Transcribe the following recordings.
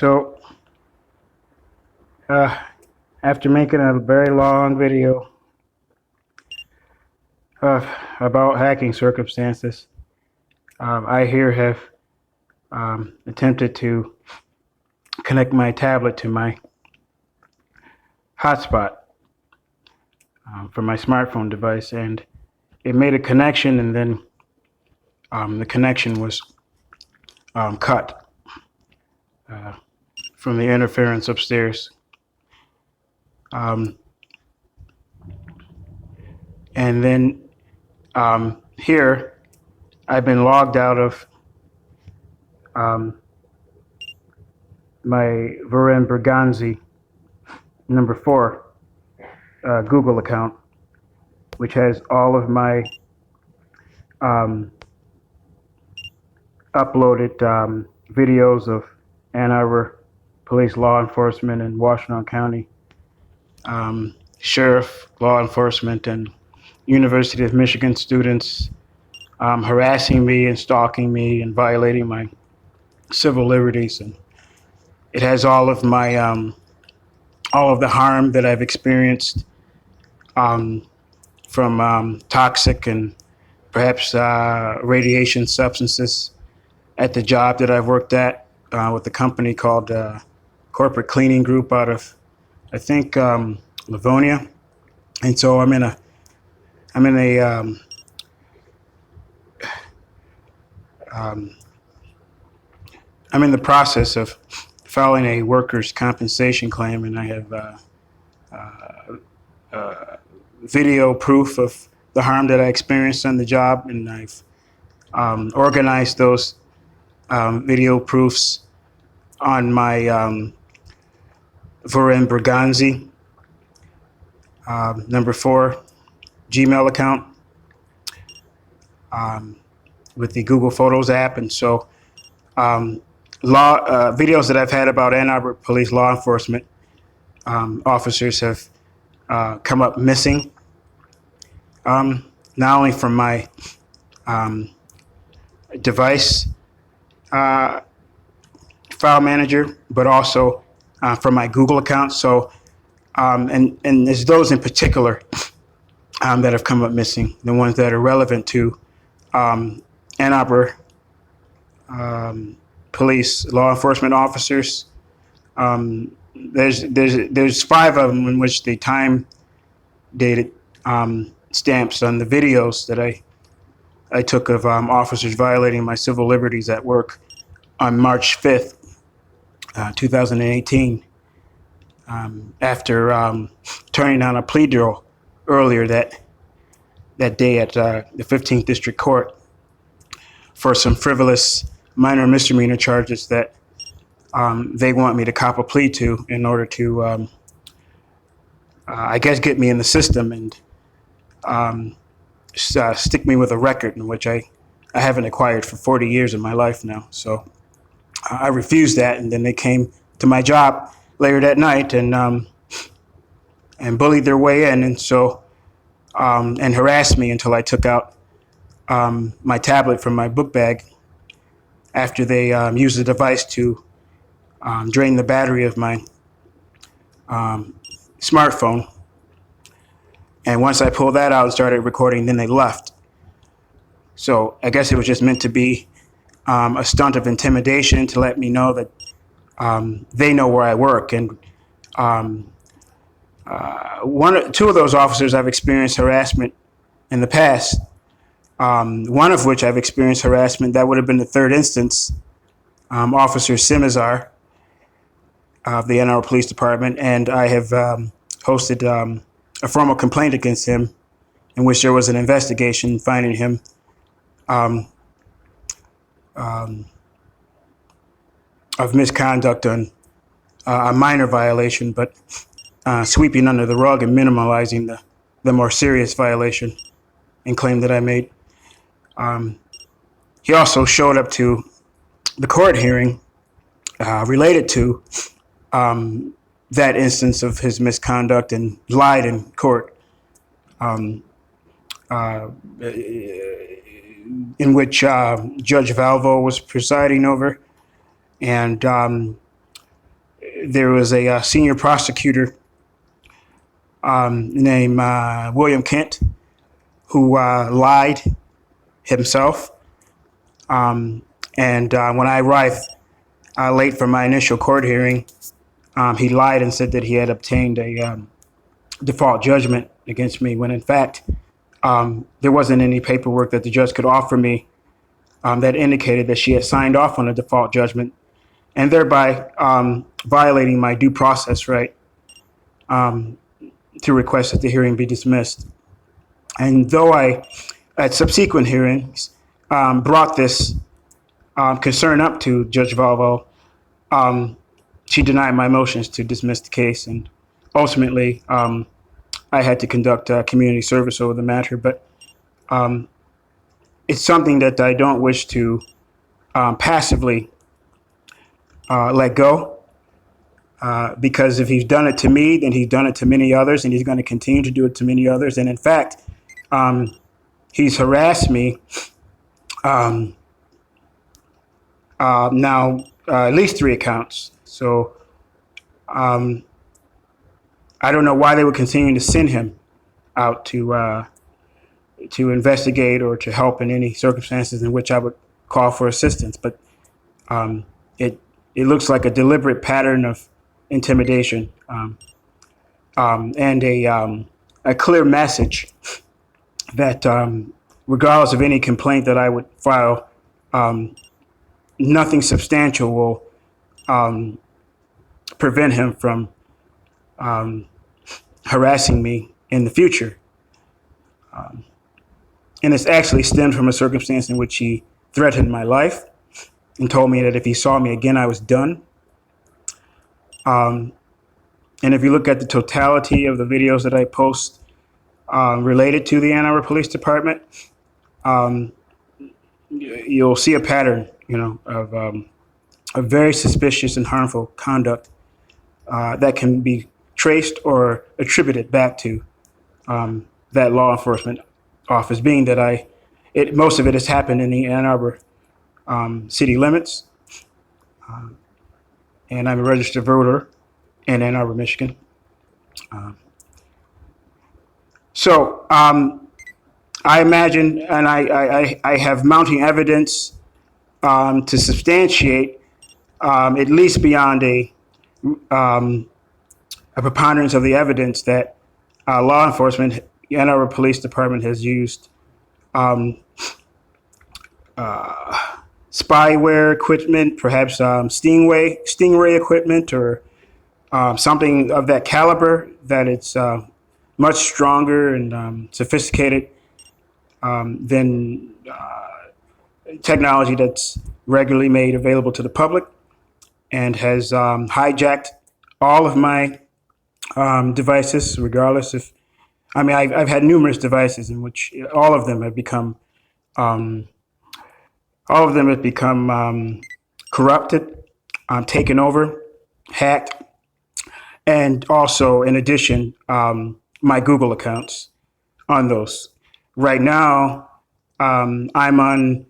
So, after making a very long video about hacking circumstances, I here have attempted to connect my tablet to my hotspot from my smartphone device, and it made a connection, and then the connection was cut from the interference upstairs. And then here I've been logged out of my Huron number 4 Google account, which has all of my uploaded videos of Ann Arbor police law enforcement and Washtenaw County sheriff, law enforcement, and University of Michigan students harassing me and stalking me and violating my civil liberties. And it has all of my all of the harm that I've experienced from toxic and perhaps radiation substances at the job that I've worked at with a company called Corporate Cleaning Group out of, I think, Livonia. And so I'm in the process of filing a workers' compensation claim, and I have video proof of the harm that I experienced on the job, and I've organized those video proofs on my Huron number 4 Gmail account with the Google Photos app. And so videos that I've had about Ann Arbor police law enforcement officers have come up missing, not only from my device file manager, but also from my Google account. So, and there's those in particular that have come up missing, the ones that are relevant to Ann Arbor police law enforcement officers. There's 5 of them in which the time dated stamps on the videos that I took of officers violating my civil liberties at work on March 5th, 2018, after turning down a plea deal earlier that day at the 15th District Court for some frivolous minor misdemeanor charges that they want me to cop a plea to in order to, I guess, get me in the system and stick me with a record in which I haven't acquired for 40 years of my life now. So I refused that, and then they came to my job later that night and bullied their way in, and so and harassed me until I took out my tablet from my book bag after they used the device to drain the battery of my smartphone. And once I pulled that out and started recording, then they left. So I guess it was just meant to be a stunt of intimidation to let me know that they know where I work. And 2 of those officers I've experienced harassment in the past. One of which I've experienced harassment, that would have been the 3rd instance, Officer Simazar of the Ann Arbor Police Department, and I have hosted a formal complaint against him in which there was an investigation finding him of misconduct on a minor violation, but sweeping under the rug and minimalizing the more serious violation and claim that I made. He also showed up to the court hearing related to that instance of his misconduct and lied in court, in which Judge Valvo was presiding over, and there was a senior prosecutor named William Kent who lied himself. And when I arrived late for my initial court hearing, he lied and said that he had obtained a default judgment against me, when in fact there wasn't any paperwork that the judge could offer me that indicated that she had signed off on a default judgment, and thereby violating my due process right to request that the hearing be dismissed. And though I, at subsequent hearings, brought this concern up to Judge Valvo, she denied my motions to dismiss the case, and ultimately I had to conduct community service over the matter. But it's something that I don't wish to passively let go, because if he's done it to me, then he's done it to many others, and he's going to continue to do it to many others. And in fact, he's harassed me now at least 3 accounts. So I don't know why they would continue to send him out to investigate or to help in any circumstances in which I would call for assistance. But it looks like a deliberate pattern of intimidation and a clear message that regardless of any complaint that I would file, nothing substantial will prevent him from harassing me in the future. And it's actually stemmed from a circumstance in which he threatened my life and told me that if he saw me again, I was done. And if you look at the totality of the videos that I post related to the Ann Arbor Police Department, you'll see a pattern, of very suspicious and harmful conduct that can be traced or attributed back to that law enforcement office, being that most of it has happened in the Ann Arbor city limits. And I'm a registered voter in Ann Arbor, Michigan. So I imagine, and I have mounting evidence to substantiate, at least beyond a preponderance of the evidence, that law enforcement, Ann Arbor Police Department, has used spyware equipment, perhaps stingray equipment, or something of that caliber, that it's much stronger and sophisticated than technology that's regularly made available to the public, and has hijacked all of my devices, regardless of, I've had numerous devices in which all of them have become corrupted, taken over, hacked, and also, in addition, my Google accounts on those. Right now, I'm on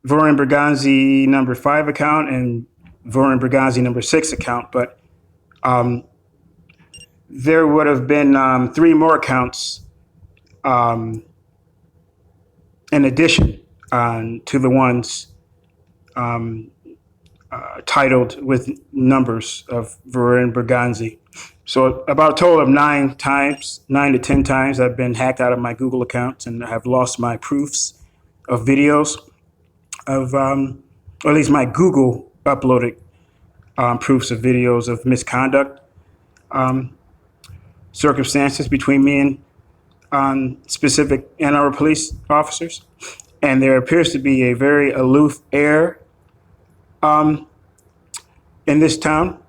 Huron Berganzi number 5 account and Huron Berganzi number 6 account, but there would have been 3 more accounts in addition to the ones titled with numbers of Huron Berganzi. So about a total of 9 to 10 times, I've been hacked out of my Google accounts, and have lost my proofs of videos of, or at least my Google uploaded proofs of videos of misconduct circumstances between me and specific Ann Arbor police officers. And there appears to be a very aloof air in this town,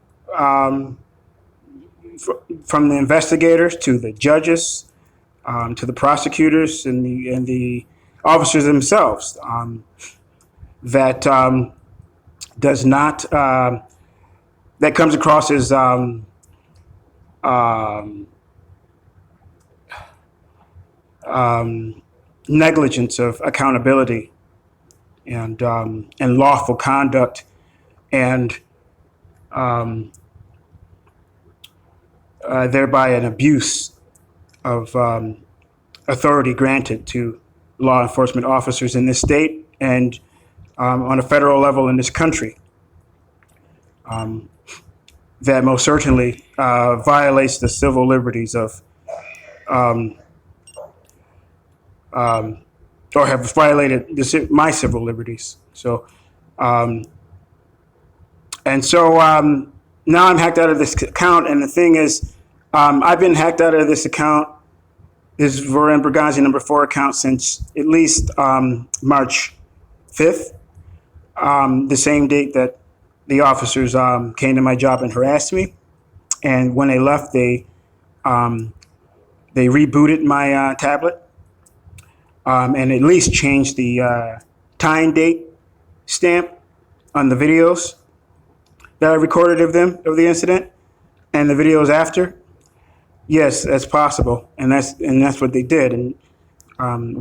from the investigators to the judges, to the prosecutors and the officers themselves, that does not, that comes across as negligence of accountability and lawful conduct, and thereby an abuse of authority granted to law enforcement officers in this state and on a federal level in this country. That most certainly violates the civil liberties of, or have violated my civil liberties. So, now I'm hacked out of this account, and the thing is, I've been hacked out of this account, this Huron Brigazzi number 4 account, since at least March 5th, the same date that the officers came to my job and harassed me. And when they left, they rebooted my tablet and at least changed the time date stamp on the videos that I recorded of the incident, and the videos after. Yes, that's possible, and that's what they did. And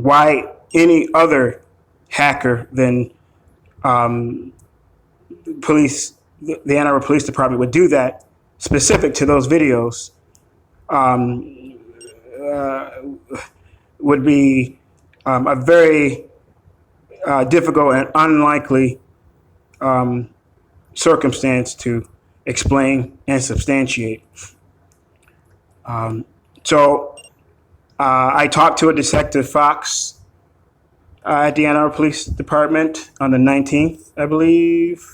why any other hacker than police, the Ann Arbor Police Department, would do that specific to those videos would be a very difficult and unlikely circumstance to explain and substantiate. So I talked to a Detective Fox at the Ann Arbor Police Department on the 19th, I believe.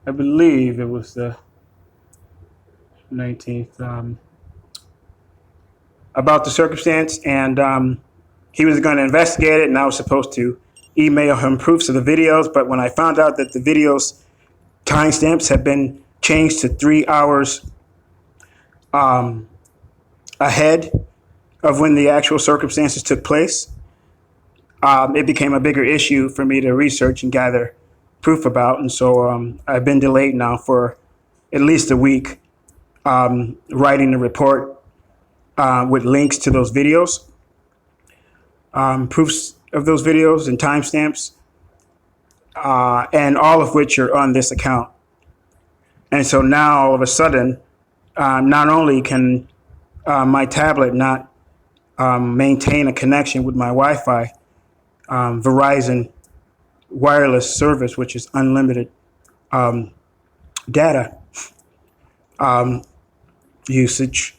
I believe it was the 19th, about the circumstance, and he was going to investigate it, and I was supposed to email him proofs of the videos. But when I found out that the videos timestamps had been changed to 3 hours ahead of when the actual circumstances took place, it became a bigger issue for me to research and gather proof about. And so I've been delayed now for at least a week writing a report with links to those videos, proofs of those videos and timestamps, and all of which are on this account. And so now all of a sudden, not only can my tablet not maintain a connection with my Wi-Fi, Verizon wireless service, which is unlimited data usage,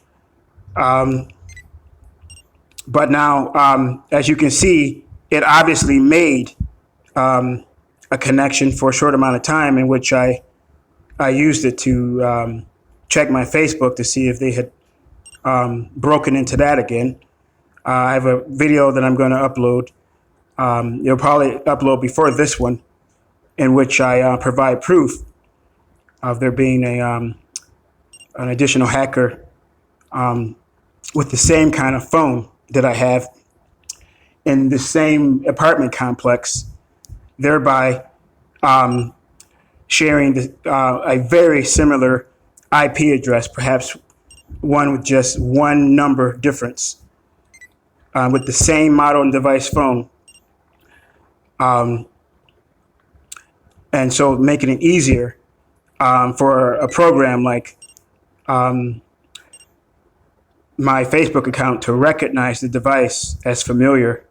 but now, as you can see, it obviously made a connection for a short amount of time, in which I used it to check my Facebook to see if they had broken into that again. I have a video that I'm going to upload. You'll probably upload before this one, in which I provide proof of there being an additional hacker with the same kind of phone that I have in the same apartment complex, thereby sharing a very similar IP address, perhaps one with just one number difference, with the same model and device phone. And so making it easier for a program like my Facebook account to recognize the device as familiar,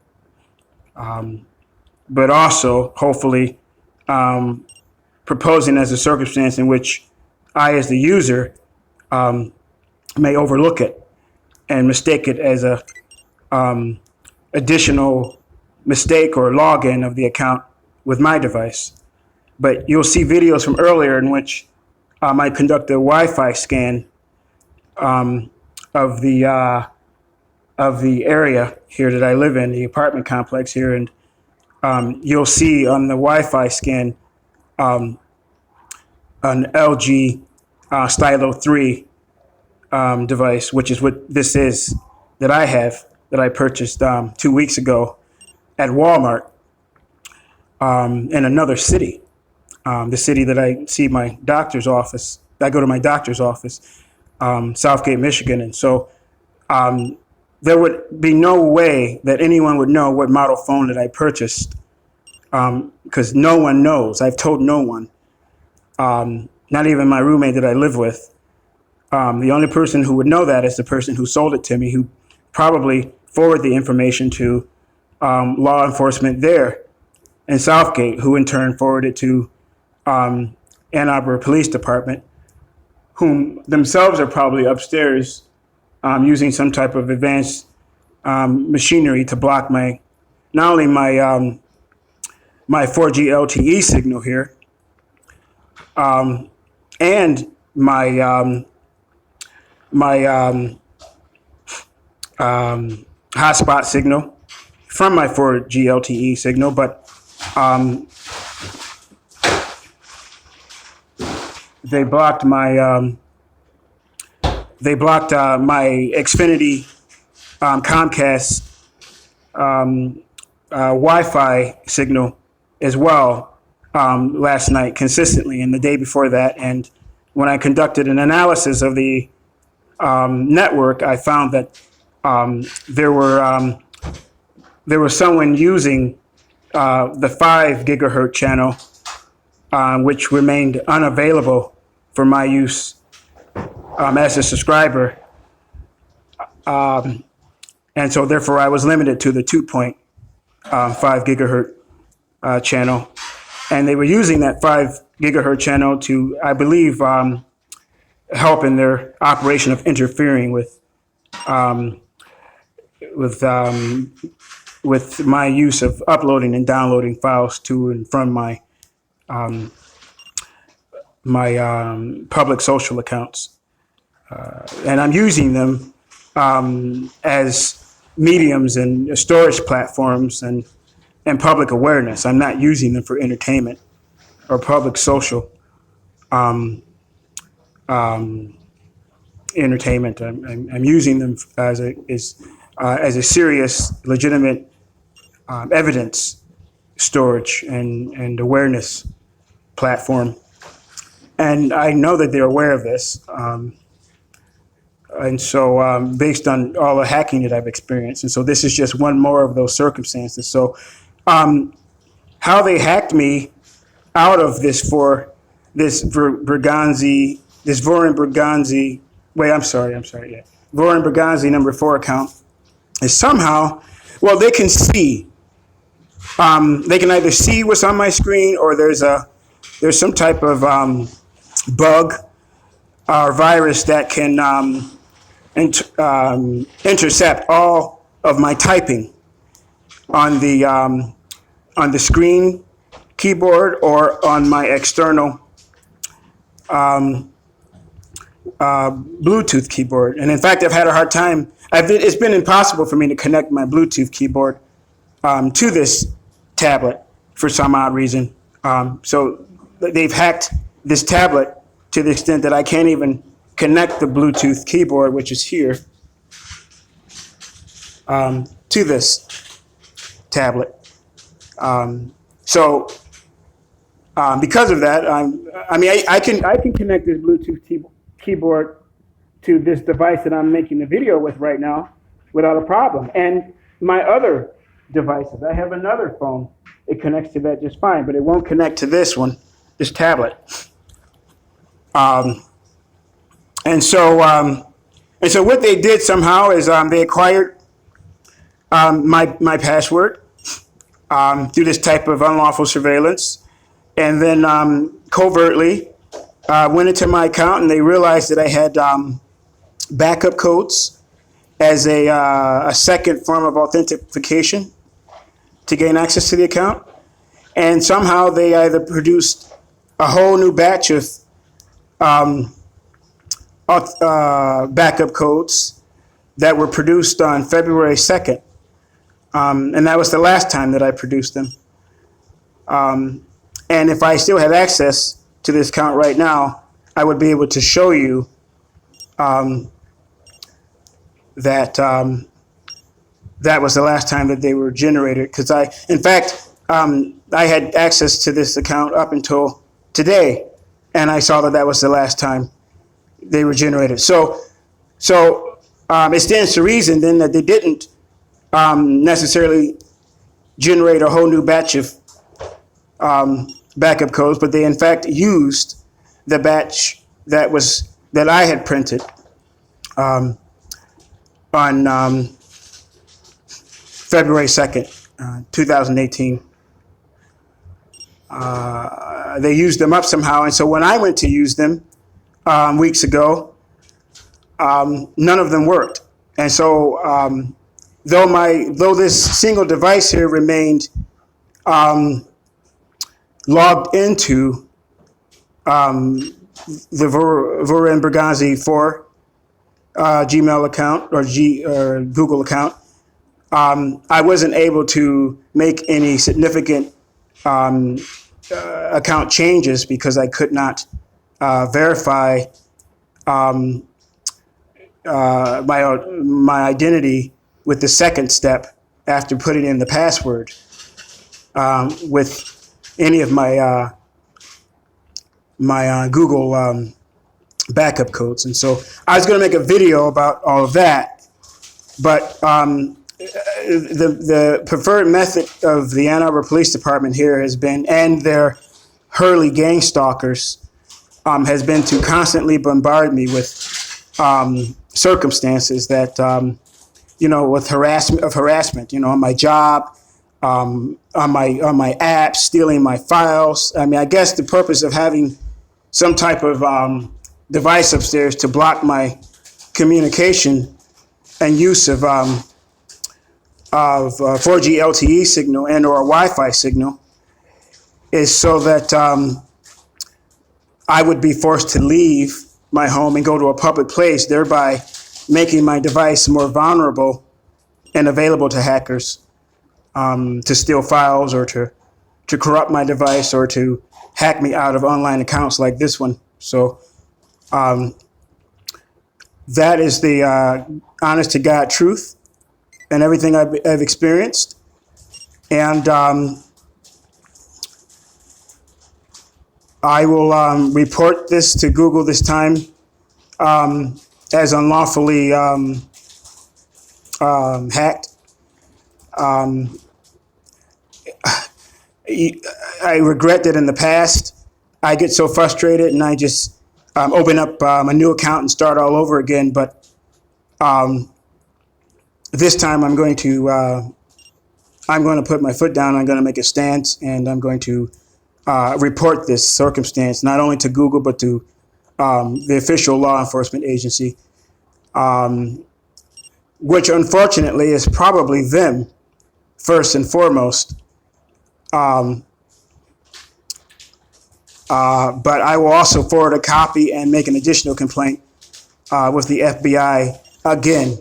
but also hopefully proposing as a circumstance in which I, as the user, may overlook it and mistake it as a additional mistake or login of the account with my device. But you'll see videos from earlier in which I conduct a Wi-Fi scan of the area here that I live in, the apartment complex here, and you'll see on the Wi-Fi scan an LG Stylo 3 device, which is what this is that I have, that I purchased 2 weeks ago at Walmart in another city, the city that I see my doctor's office. I go to my doctor's office, Southgate, Michigan. And so there would be no way that anyone would know what model phone that I purchased, because no one knows. I've told no one. not even my roommate that I live with. The only person who would know that is the person who sold it to me, who probably forwarded the information to law enforcement there in Southgate, who in turn forwarded it to Ann Arbor Police Department, whom themselves are probably upstairs using some type of advanced machinery to block not only my 4G LTE signal here, and my hotspot signal from my 4G LTE signal, but they blocked my Xfinity Comcast Wi-Fi signal as well last night consistently, and the day before that. And when I conducted an analysis of the network, I found that there was someone using the 5 gigahertz channel, which remained unavailable for my use as a subscriber. And so therefore I was limited to the 2.5 gigahertz channel. And they were using that 5 gigahertz channel to, I believe, help in their operation of interfering with my use of uploading and downloading files to and from my public social accounts. And I'm using them as mediums and storage platforms and public awareness. I'm not using them for entertainment or public social entertainment. I'm using them as a serious, legitimate evidence storage and awareness platform. And I know that they're aware of this. And so based on all the hacking that I've experienced. And so this is just one more of those circumstances. So how they hacked me out of this Voron Berganzi, Voron Berganzi number 4 account is somehow, well, they can see. They can either see what's on my screen, or there's some type of bug or virus that can intercept all of my typing on the screen keyboard or on my external Bluetooth keyboard. And in fact, I've had a hard time. It's been impossible for me to connect my Bluetooth keyboard to this tablet for some odd reason. So they've hacked this tablet to the extent that I can't even connect the Bluetooth keyboard, which is here, to this tablet. Because of that, I can connect this Bluetooth keyboard to this device that I'm making the video with right now without a problem. And my other devices, I have another phone. It connects to that just fine, but it won't connect to this one, this tablet. And so what they did somehow is they acquired my password through this type of unlawful surveillance, and then covertly went into my account, and they realized that I had backup codes as a second form of authentication to gain access to the account. And somehow they either produced a whole new batch of backup codes that were produced on February 2nd. And that was the last time that I produced them. And if I still have access to this account right now, I would be able to show you that was the last time that they were generated. Because in fact, I had access to this account up until today, and I saw that was the last time they were generated. So it stands to reason then that they didn't necessarily generate a whole new batch of backup codes, but they in fact used the batch that I had printed on February 2nd, 2018. They used them up somehow, and so when I went to use them weeks ago, none of them worked. And so though this single device here remained logged into the Vuren Berganzi 4 Gmail account or Google account, I wasn't able to make any significant account changes because I could not verify my identity with the second step after putting in the password with any of my Google backup codes. And so I was going to make a video about all of that, but the preferred method of the Ann Arbor Police Department here has been, and their HURLY gang stalkers, has been to constantly bombard me with circumstances that, with harassment, on my job, on my apps, stealing my files. I mean, I guess the purpose of having some type of device upstairs to block my communication and use of 4G LTE signal and or a Wi-Fi signal is so that I would be forced to leave my home and go to a public place, thereby making my device more vulnerable and available to hackers to steal files or to corrupt my device or to hack me out of online accounts like this one. So that is the honest to God truth and everything I've experienced. And I will report this to Google this time as unlawfully hacked. I regret that in the past I get so frustrated and I just open up a new account and start all over again. But this time I'm going to put my foot down. I'm going to make a stance, and I'm going to report this circumstance not only to Google but to the official law enforcement agency, which unfortunately is probably them first and foremost. But I will also forward a copy and make an additional complaint with the FBI again,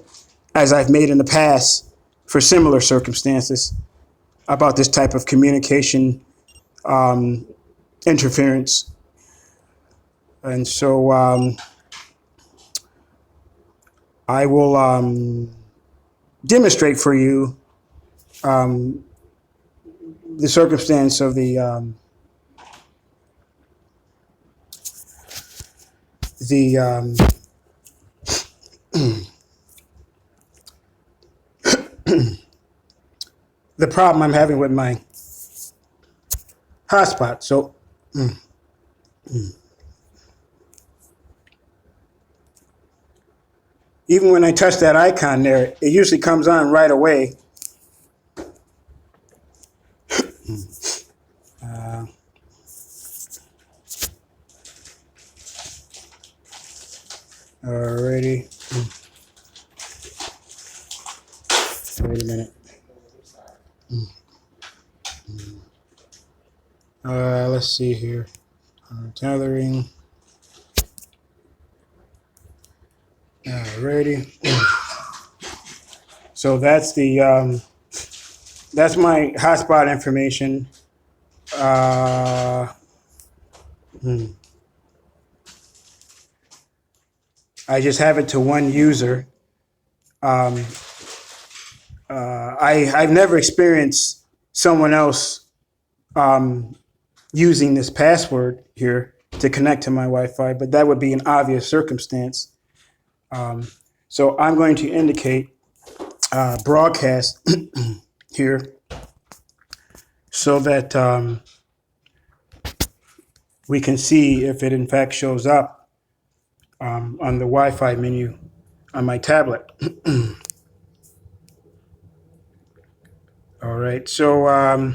as I've made in the past for similar circumstances about this type of communication interference. And so I will demonstrate for you the circumstance of the the problem I'm having with my hotspot. So even when I touch that icon there, it usually comes on right away. Alrighty. Wait a minute. Let's see here. Tethering. Alrighty. So that's the that's my hotspot information. I just have it to one user. I've never experienced someone else using this password here to connect to my Wi-Fi, but that would be an obvious circumstance. So I'm going to indicate broadcast here so that we can see if it in fact shows up on the Wi-Fi menu on my tablet. All right, so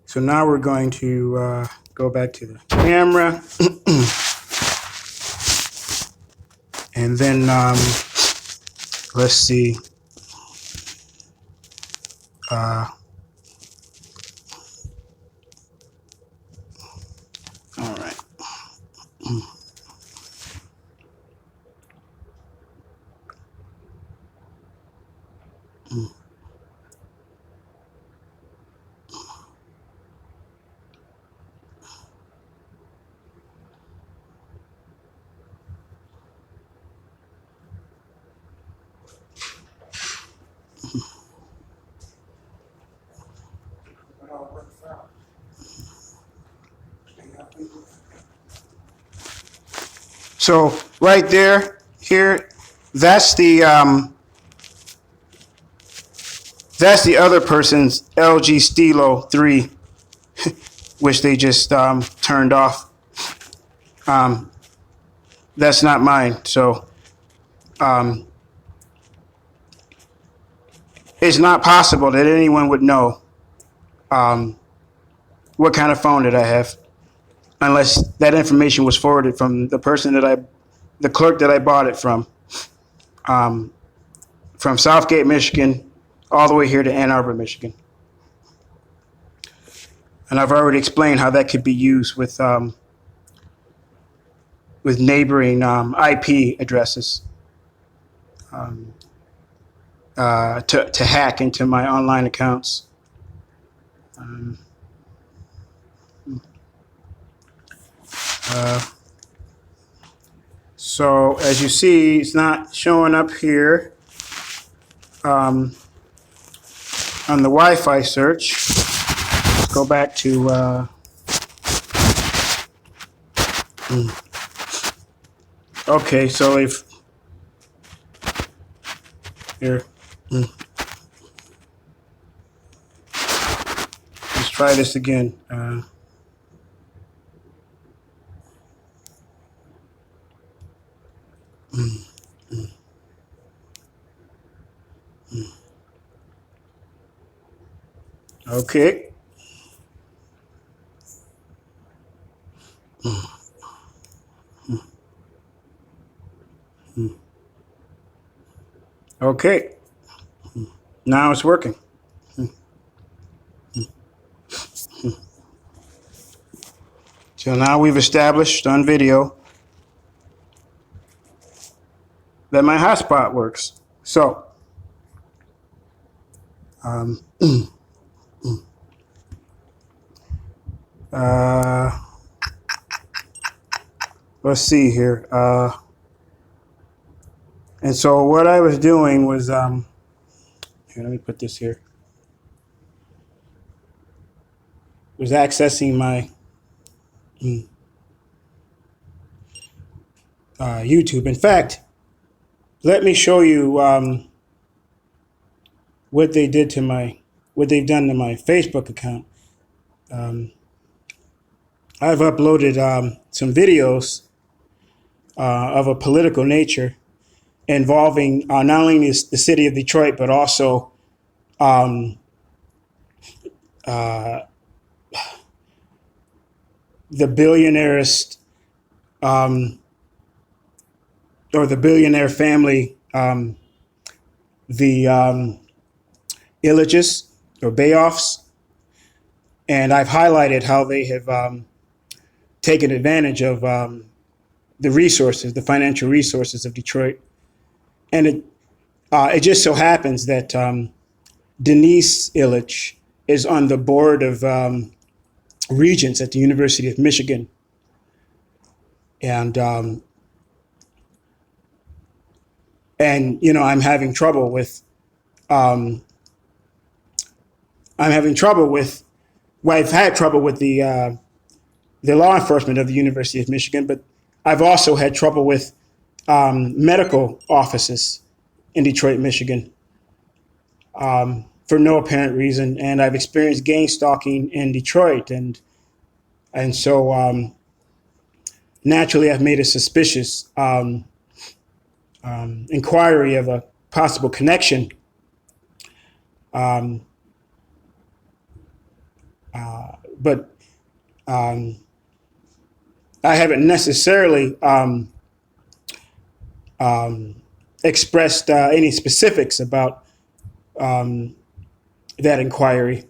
so now we're going to go back to the camera, and then let's see. All right. So right there, here, that's the other person's LG Stilo 3, which they just turned off. That's not mine. So it's not possible that anyone would know what kind of phone that I have, unless that information was forwarded from the person the clerk that I bought it from Southgate, Michigan, all the way here to Ann Arbor, Michigan. And I've already explained how that could be used with neighboring IP addresses to hack into my online accounts. So as you see, it's not showing up here on the Wi-Fi search. Let's go back to okay, so if here, let's try this again. Okay. Okay. Now it's working. So now we've established on video that my hotspot works. So let's see here. And so what I was doing was, here, let me put this here, was accessing my YouTube. In fact, let me show you what they've done to my Facebook account. I've uploaded some videos of a political nature involving not only the city of Detroit, but also the billionaires or the billionaire family, the Illiches or Bayoffs. And I've highlighted how they have taken advantage of the resources, the financial resources of Detroit. And it just so happens that Denise Illich is on the board of regents at the University of Michigan. And you know, I'm having trouble with well, I've had trouble with the law enforcement of the University of Michigan, but I've also had trouble with medical offices in Detroit, Michigan. for no apparent reason, and I've experienced gang stalking in Detroit, and so naturally I've made a suspicious inquiry of a possible connection. But I haven't necessarily expressed any specifics about that inquiry,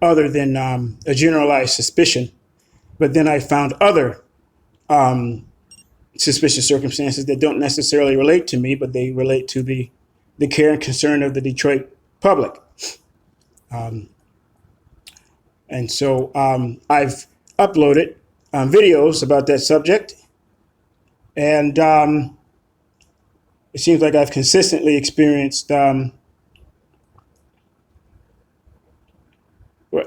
other than a generalized suspicion. But then I found other suspicious circumstances that don't necessarily relate to me, but they relate to the care and concern of the Detroit public. And so I've uploaded videos about that subject, and it seems like I've consistently experienced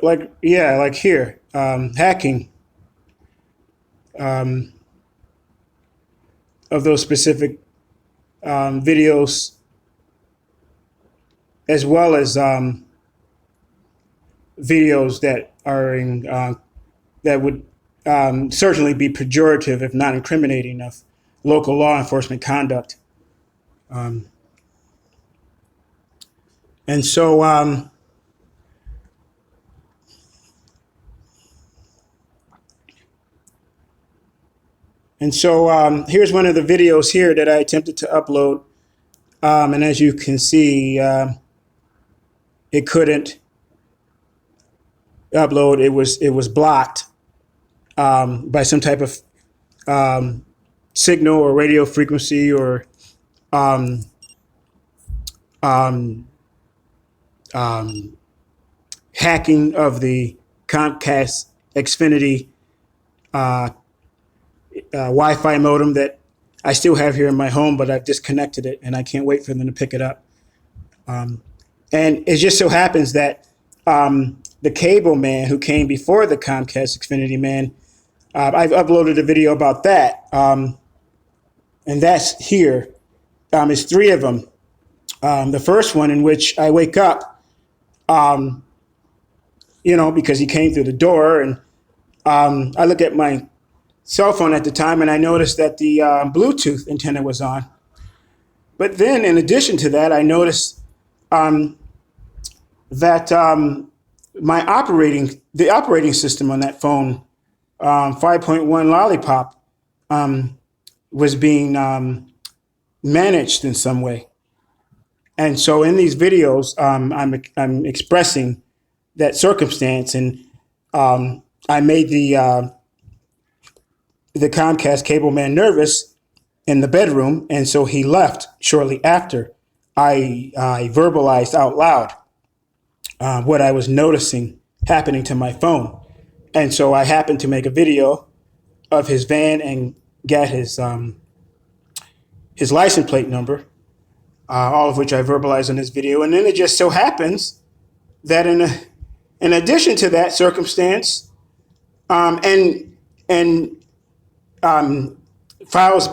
like here, hacking of those specific videos, as well as videos that are in that would certainly be pejorative, if not incriminating, of local law enforcement conduct. And so here's one of the videos here that I attempted to upload. And as you can see, it couldn't upload. It was blocked by some type of signal or radio frequency, or hacking of the Comcast Xfinity Wi-Fi modem that I still have here in my home, but I've disconnected it, and I can't wait for them to pick it up. And it just so happens that the cable man who came before the Comcast Xfinity man, I've uploaded a video about that, and that's here. It's 3 of them. The first one, in which I wake up, because he came through the door, and I look at my cell phone at the time, and I noticed that the Bluetooth antenna was on. But then, in addition to that, I noticed that the operating system on that phone, 5.1 Lollipop, was being managed in some way. And so in these videos, I'm expressing that circumstance, and I made the Comcast cable man nervous in the bedroom, and so he left shortly after. I verbalized out loud what I was noticing happening to my phone, and so I happened to make a video of his van and get his license plate number, all of which I verbalized in this video. And then it just so happens that in addition to that circumstance, and files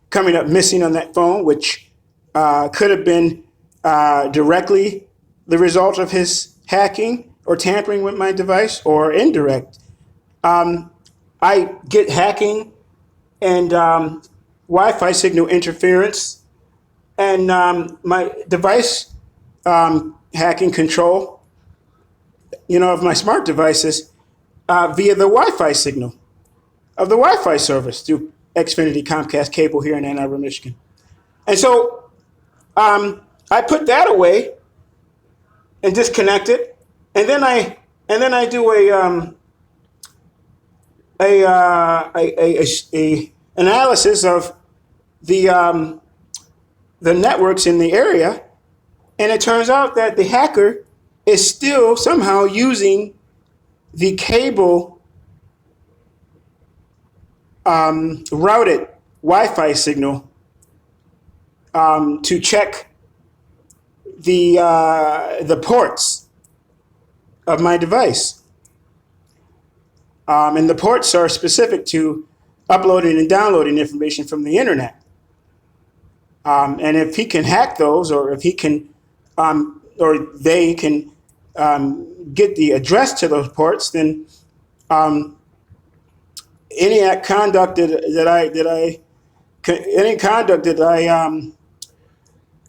coming up missing on that phone, which could have been directly the result of his hacking or tampering with my device, or indirect. I get hacking and Wi-Fi signal interference, and my device hacking control, of my smart devices via the Wi-Fi signal of the Wi-Fi service through Xfinity Comcast cable here in Ann Arbor, Michigan. And so I put that away and disconnect it, and then I do a analysis of the networks in the area, and it turns out that the hacker is still somehow using the cable routed Wi-Fi signal to check the ports of my device. And the ports are specific to uploading and downloading information from the internet. And if he can hack those, or if he can or they can get the address to those ports, then any conduct that I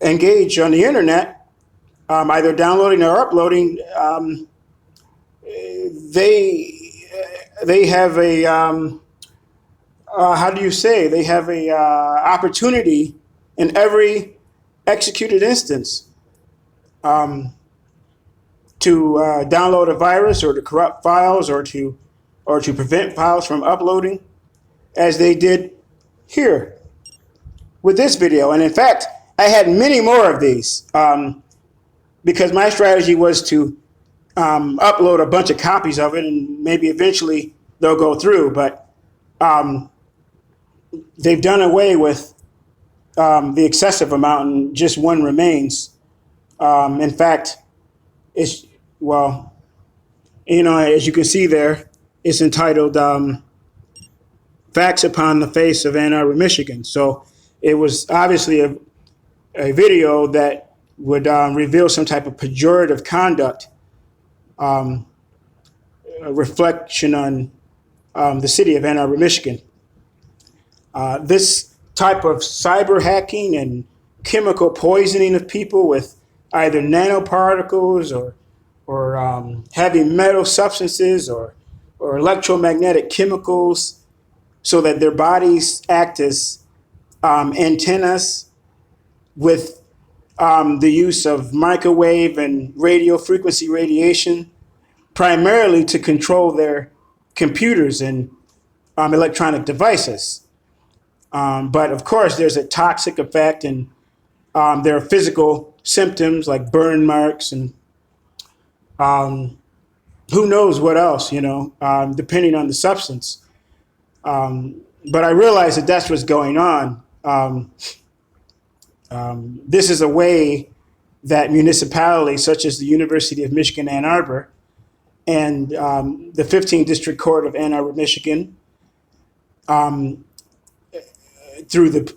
engage on the internet, either downloading or uploading, they have a how do you say, they have a opportunity in every executed instance to download a virus or to corrupt files or to prevent files from uploading, as they did here with this video. And in fact, I had many more of these because my strategy was to upload a bunch of copies of it, and maybe eventually they'll go through. But they've done away with the excessive amount, and just one remains. In fact, it's, well, as you can see there, it's entitled Facts Upon the Face of Ann Arbor, Michigan. So it was obviously a video that would reveal some type of pejorative conduct, a reflection on the city of Ann Arbor, Michigan. This type of cyber hacking and chemical poisoning of people with either nanoparticles or heavy metal substances or electromagnetic chemicals, so that their bodies act as antennas with the use of microwave and radio frequency radiation, primarily to control their computers and electronic devices. But of course, there's a toxic effect, and there are physical symptoms like burn marks and who knows what else, depending on the substance. But I realized that that's what's going on. This is a way that municipalities such as the University of Michigan, Ann Arbor, and the 15th District Court of Ann Arbor, Michigan, through the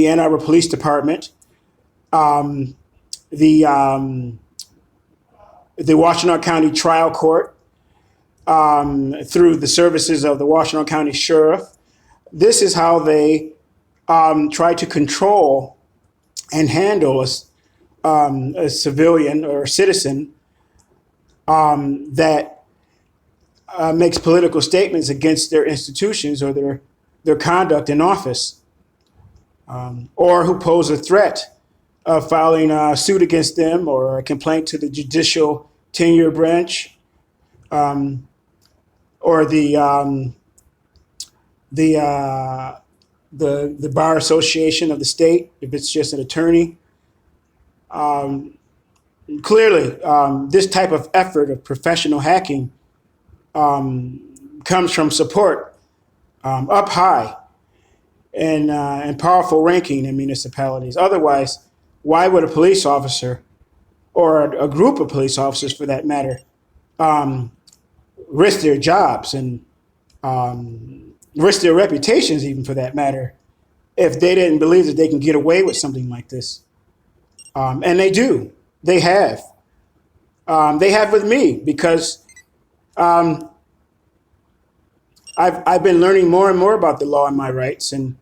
Ann Arbor Police Department, the Washtenaw County Trial Court, through the services of the Washtenaw County Sheriff. This is how they try to control and handle a civilian or citizen that makes political statements against their institutions or their conduct in office, or who pose a threat of filing a suit against them or a complaint to the judicial tenure branch, or the bar association of the state, if it's just an attorney. Clearly, this type of effort of professional hacking comes from support up high and powerful ranking in municipalities. Otherwise, why would a police officer, or a group of police officers for that matter, risk their jobs and risk their reputations even for that matter, if they didn't believe that they can get away with something like this? And they do. They have. They have with me, because I've been learning more and more about the law and my rights, and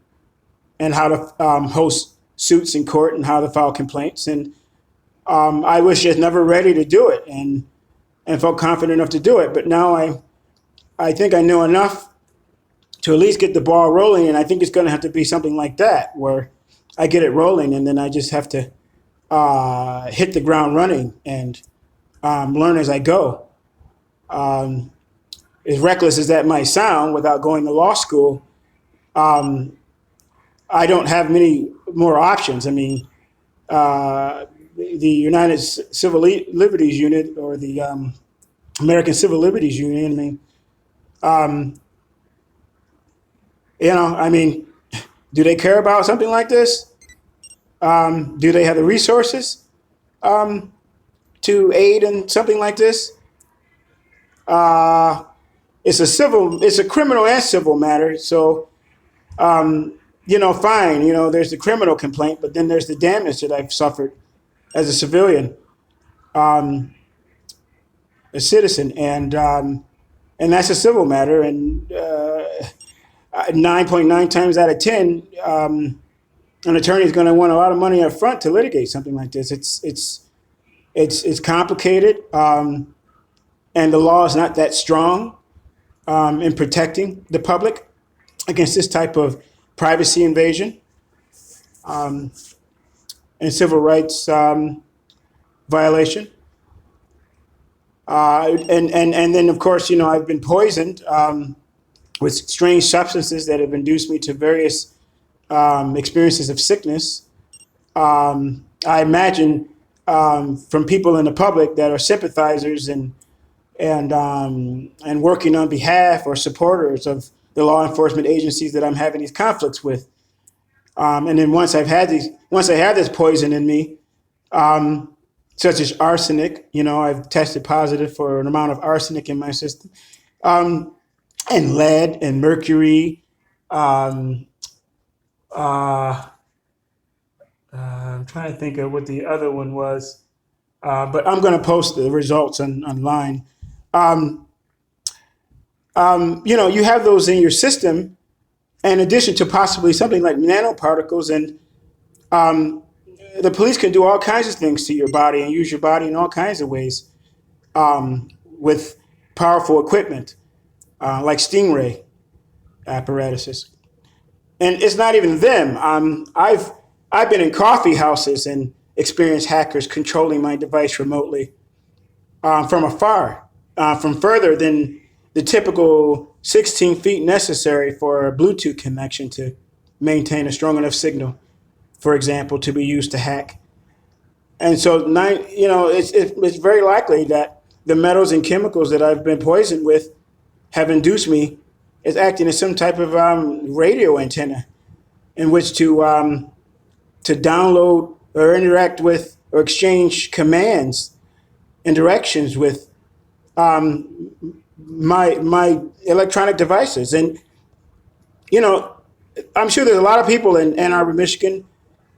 how to host suits in court and how to file complaints. And I was just never ready to do it, and felt confident enough to do it. But now I think I know enough to at least get the ball rolling, and I think it's going to have to be something like that, where I get it rolling, and then I just have to hit the ground running and learn as I go. As reckless as that might sound, without going to law school, I don't have many more options. I mean, the United Civil Liberties Unit, or the American Civil Liberties Union, do they care about something like this? Do they have the resources to aid in something like this? It's a criminal and civil matter. So fine. There's the criminal complaint, but then there's the damage that I've suffered as a civilian, a citizen, and that's a civil matter. And 9.9 times out of 10, an attorney is going to want a lot of money up front to litigate something like this. It's complicated, and the law is not that strong in protecting the public against this type of privacy invasion and civil rights violation. And then, of course, I've been poisoned with strange substances that have induced me to various experiences of sickness. I imagine from people in the public that are sympathizers and working on behalf or supporters of the law enforcement agencies that I'm having these conflicts with. And then once I have this poison in me, such as arsenic, I've tested positive for an amount of arsenic in my system, and lead and mercury. I'm trying to think of what the other one was, but I'm going to post the results online. You have those in your system, in addition to possibly something like nanoparticles, and the police can do all kinds of things to your body and use your body in all kinds of ways with powerful equipment like stingray apparatuses. And it's not even them. I've been in coffee houses and experienced hackers controlling my device remotely from afar, from further than the typical 16 feet necessary for a Bluetooth connection to maintain a strong enough signal, for example, to be used to hack. And so, it's very likely that the metals and chemicals that I've been poisoned with have induced me as acting as some type of radio antenna in which to download or interact with or exchange commands and directions with my electronic devices. And, I'm sure there's a lot of people in Ann Arbor, Michigan,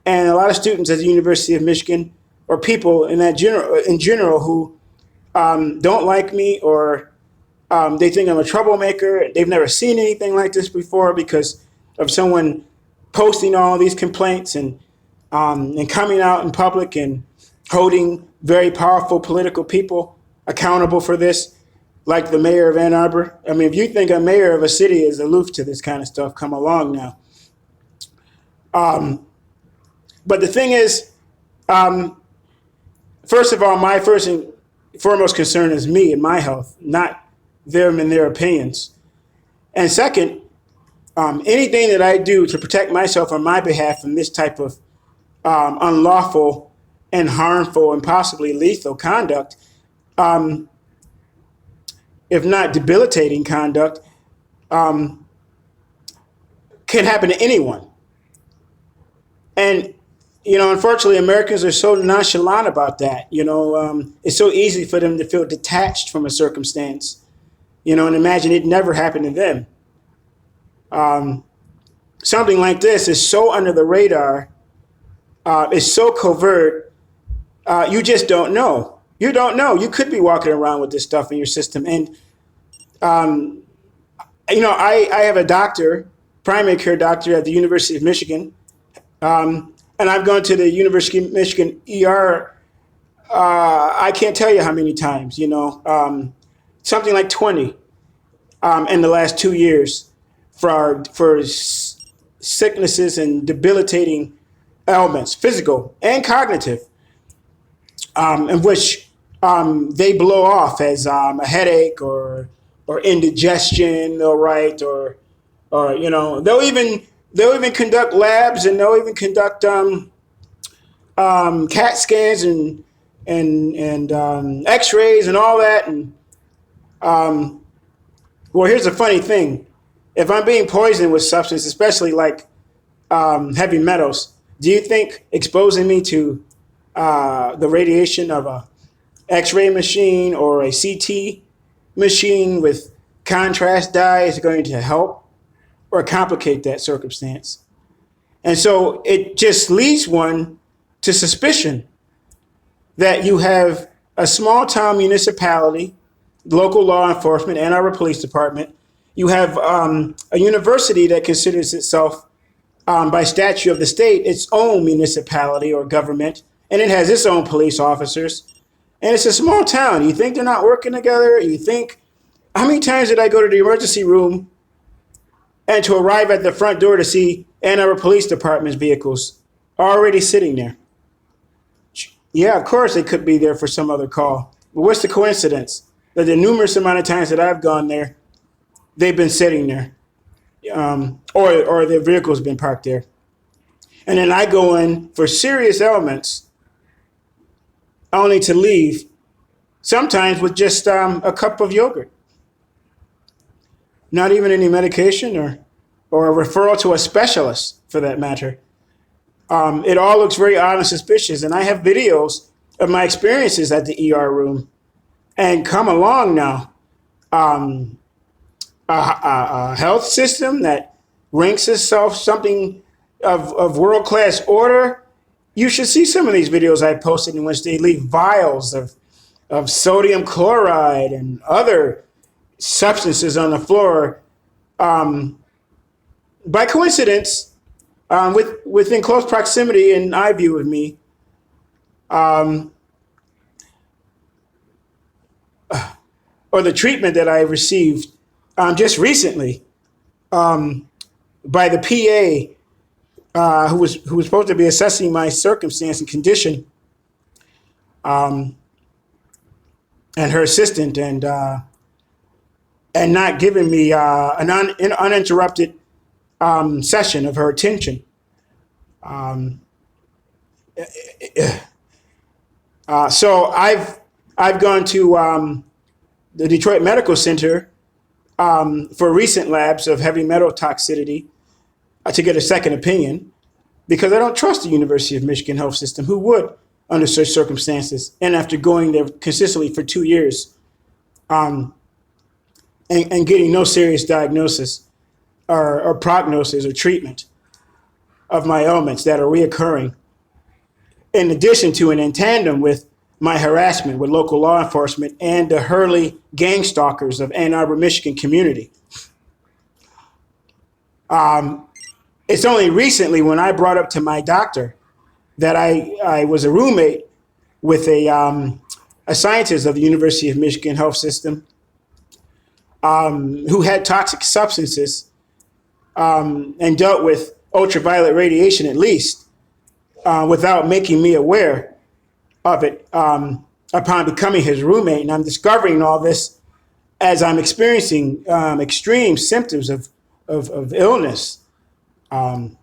and a lot of students at the University of Michigan, or people in general who don't like me, or they think I'm a troublemaker. They've never seen anything like this before because of someone posting all these complaints and coming out in public and holding very powerful political people accountable for this, like the mayor of Ann Arbor. I mean, if you think a mayor of a city is aloof to this kind of stuff, come along now. But the thing is, first of all, my first and foremost concern is me and my health, not them and their opinions. And second, anything that I do to protect myself on my behalf from this type of unlawful and harmful and possibly lethal conduct, if not debilitating conduct, can happen to anyone. And, unfortunately, Americans are so nonchalant about that. It's so easy for them to feel detached from a circumstance, and imagine it never happened to them. Something like this is so under the radar, it's so covert, you just don't know. You don't know. You could be walking around with this stuff in your system. And, I have a doctor, primary care doctor at the University of Michigan, and I've gone to the University of Michigan ER, I can't tell you how many times, something like 20 in the last 2 years for sicknesses and debilitating ailments, physical and cognitive, in which they blow off as a headache or indigestion, or they'll even conduct labs, and they'll even conduct CAT scans and X-rays and all that. And well, here's the funny thing: if I'm being poisoned with substance, especially like heavy metals, do you think exposing me to the radiation of a X-ray machine or a CT machine with contrast dye is going to help or complicate that circumstance? And so it just leads one to suspicion that you have a small town municipality, local law enforcement, and our police department. You have a university that considers itself, by statute of the state, its own municipality or government, and it has its own police officers. And it's a small town. You think they're not working together? You think, how many times did I go to the emergency room and to arrive at the front door to see Ann Arbor Police Department's vehicles already sitting there? Yeah, of course they could be there for some other call. But what's the coincidence that the numerous amount of times that I've gone there, they've been sitting there, or their vehicle's been parked there. And then I go in for serious ailments, only to leave, sometimes with just a cup of yogurt. Not even any medication or a referral to a specialist, for that matter. It all looks very odd and suspicious. And I have videos of my experiences at the ER room. And come along now. A health system that ranks itself something of world-class order. You should see some of these videos I posted in which they leave vials of sodium chloride and other substances on the floor. By coincidence, within close proximity and eye view of me, or the treatment that I received just recently by the PA who was supposed to be assessing my circumstance and condition, and her assistant, and not giving me an uninterrupted session of her attention. So I've gone to the Detroit Medical Center for recent labs of heavy metal toxicity to get a second opinion, because I don't trust the University of Michigan health system. Who would, under such circumstances, and after going there consistently for 2 years, and getting no serious diagnosis or prognosis or treatment of my ailments that are reoccurring, in addition to and in tandem with my harassment with local law enforcement and the HURLY gang stalkers of Ann Arbor, Michigan community. It's only recently when I brought up to my doctor that I was a roommate with a scientist of the University of Michigan health system who had toxic substances and dealt with ultraviolet radiation at least without making me aware of it upon becoming his roommate. And I'm discovering all this as I'm experiencing extreme symptoms of illness and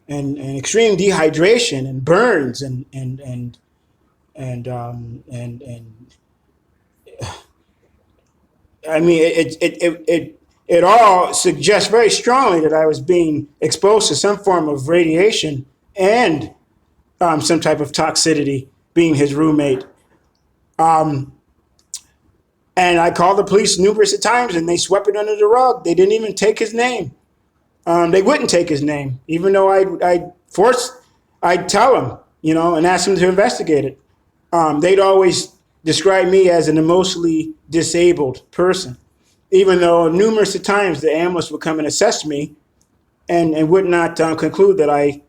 extreme dehydration and burns and I mean it all suggests very strongly that I was being exposed to some form of radiation and some type of toxicity, being his roommate. And I called the police numerous times and they swept it under the rug. They didn't even take his name. They wouldn't take his name, even though I'd tell them, and ask them to investigate it. They'd always describe me as an emotionally disabled person, even though numerous times the ambulance would come and assess me and would not conclude that I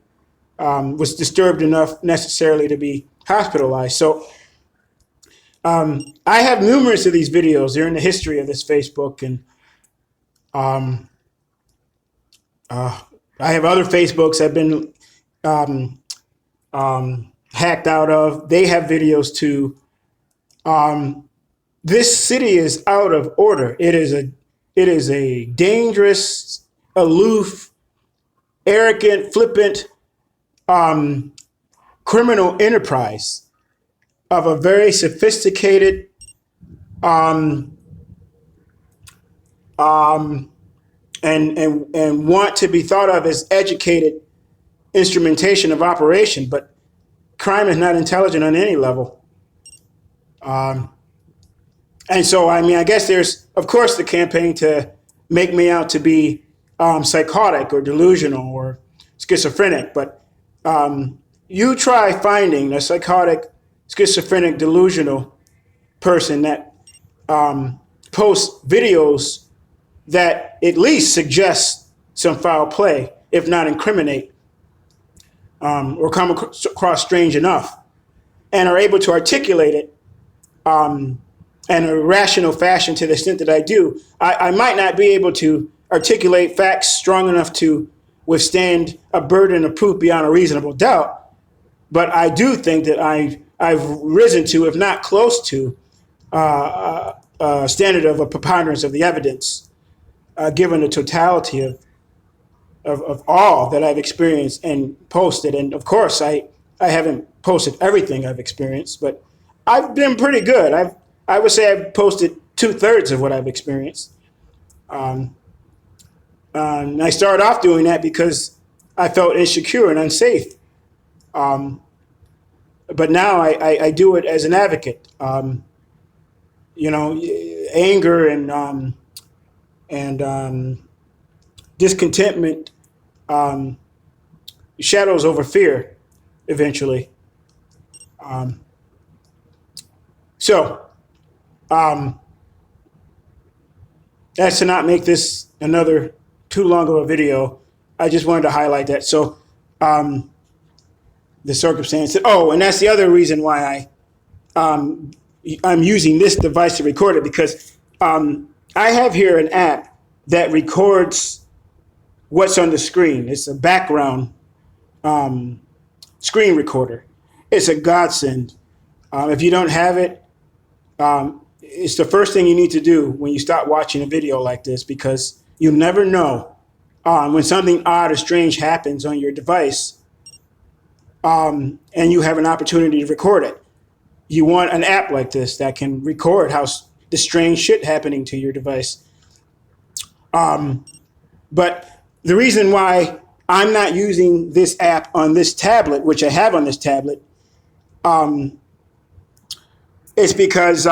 was disturbed enough necessarily to be hospitalized. So I have numerous of these videos. They're in the history of this Facebook, and I have other Facebooks I've been hacked out of. They have videos too. This city is out of order. It is a dangerous, aloof, arrogant, flippant criminal enterprise of a very sophisticated and want to be thought of as educated instrumentation of operation, but crime is not intelligent on any level. And so, I guess there's, of course, the campaign to make me out to be psychotic or delusional or schizophrenic, but you try finding a psychotic, schizophrenic, delusional person that posts videos that at least suggest some foul play, if not incriminate, or come across strange enough, and are able to articulate it in a rational fashion to the extent that I do. I might not be able to articulate facts strong enough to withstand a burden of proof beyond a reasonable doubt, but I do think that I've risen to, if not close to, a standard of a preponderance of the evidence, given the totality of all that I've experienced and posted. And of course, I haven't posted everything I've experienced, but I've been pretty good. I would say I've posted 2/3 of what I've experienced. And I started off doing that because I felt insecure and unsafe. But now I do it as an advocate. Anger and discontentment shadows over fear eventually. That's to not make this another too long of a video. I just wanted to highlight that. So the circumstance. Oh, and that's the other reason why I'm using this device to record it, because I have here an app that records what's on the screen. It's a background screen recorder. It's a godsend. If you don't have it, it's the first thing you need to do when you start watching a video like this, because you never know when something odd or strange happens on your device, and you have an opportunity to record it. You want an app like this that can record the strange shit happening to your device. But the reason why I'm not using this app on this tablet, which I have on this tablet, is because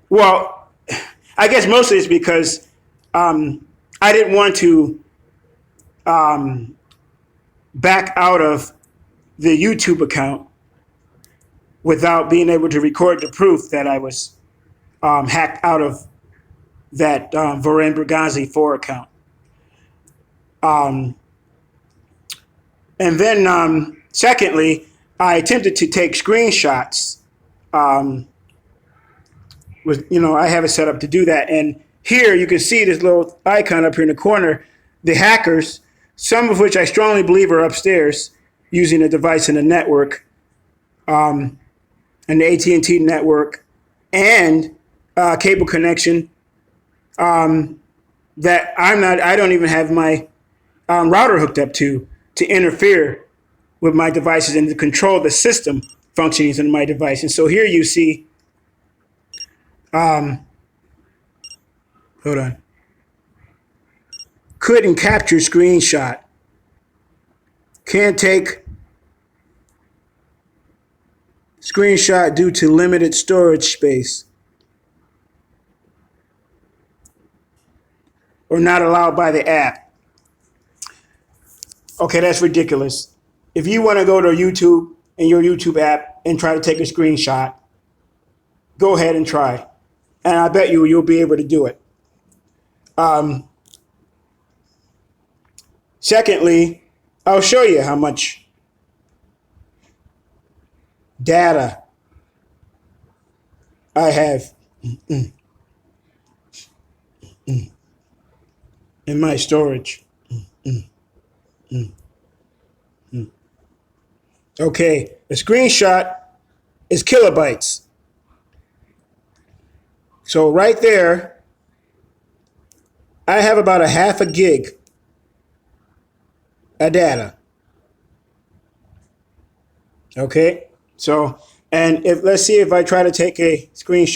well, I guess mostly it's because I didn't want to back out of the YouTube account without being able to record the proof that I was hacked out of that Voren Bergazi 4 account. And then secondly, I attempted to take screenshots. I have it set up to do that. And here you can see this little icon up here in the corner. The hackers, some of which I strongly believe are upstairs using a device in the network, and the AT&T network, and cable connection that I don't even have my router hooked up to interfere with my devices and to control the system functionings in my device. And so here you see, hold on, couldn't capture screenshot, can't take screenshot due to limited storage space, or not allowed by the app. Okay, that's ridiculous. If you want to go to YouTube and your YouTube app and try to take a screenshot, go ahead and try. And I bet you'll be able to do it. Secondly, I'll show you how much data I have in my storage. Okay, the screenshot is kilobytes. So right there, I have about a half a gig of data. Okay, so, and let's see if I try to take a screenshot.